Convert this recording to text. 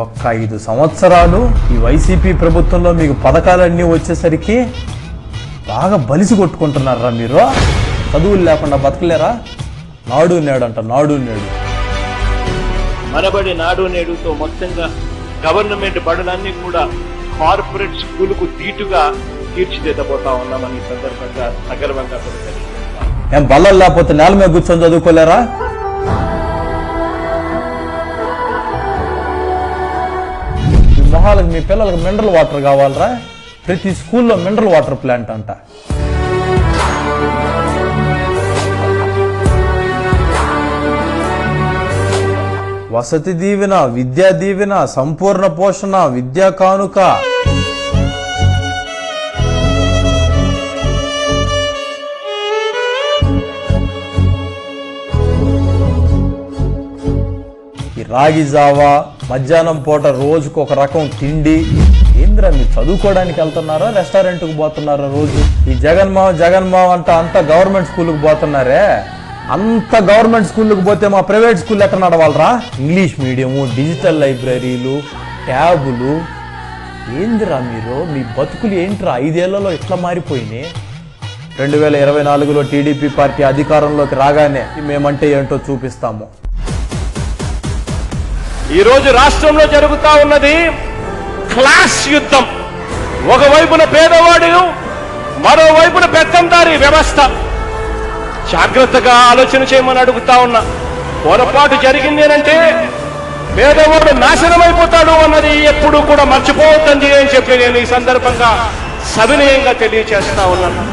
ఒక్క 5 సంవత్సరాలు ఈ వైసీపీ ప్రభుత్వంలో మీకు పథకాలన్నీ వచ్చేసరికి బాగా బలిసి కొట్టుకుంటున్నారా మీరు? చదువులు లేకుండా బతకలేరా? నాడు నేడు అంట, నాడు నేడు మనబడి నాడు నేడుతో మొత్తంగా గవర్నమెంట్ బడులన్నీ కూడా కార్పొరేట్ స్కూలుకు దీటుగా తీర్చిదిద్దబోతా ఉన్నామని సందర్భంగా సగర్వంగా ఏం బల్లలు లేకపోతే నేల మీద కూర్చొని చదువుకోలేరా? ఈ మొహాలకు మీ పిల్లలకు మినరల్ వాటర్ కావాలరా? ప్రతి స్కూల్లో మినరల్ వాటర్ ప్లాంట్ అంట. వసతి దీవెన, విద్యా దీవెన, సంపూర్ణ పోషణ, విద్యా కానుక, ఈ రాగి జావా, మధ్యాహ్నం పూట రోజుకు ఒక రకం తిండి. ఏంద్రా మీరు చదువుకోవడానికి వెళ్తున్నారా, రెస్టారెంట్కి పోతున్నారా? రోజు ఈ జగన్మావ అంతా గవర్నమెంట్ స్కూల్కి పోతున్నారే. అంత గవర్నమెంట్ స్కూళ్ళకి పోతే మా ప్రైవేట్ స్కూల్ ఎక్కడ నడవాలరా? ఇంగ్లీష్ మీడియము, డిజిటల్ లైబ్రరీలు, ట్యాబులు. ఏందిరా మీరు, మీ బతుకులు ఏంట్రా 5 ఏళ్లలో ఇట్లా మారిపోయినాయి? 2024లో టీడీపీ పార్టీ అధికారంలోకి రాగానే మేమంటే ఏంటో చూపిస్తాము. ఈ రోజు రాష్ట్రంలో జరుగుతా ఉన్నది క్లాస్ యుద్ధం. ఒకవైపున పేదవాడు, మరోవైపున పెత్తందారీ వ్యవస్థ. జాగ్రత్తగా ఆలోచన చేయమని అడుగుతా ఉన్నా. పొరపాటు జరిగింది అంటే పేదవాడు నాశనం అయిపోతాడు అన్నది ఎప్పుడూ కూడా మర్చిపోవద్దని చెప్పి నేను ఈ సందర్భంగా సవినయంగా తెలియజేస్తా ఉన్నాను.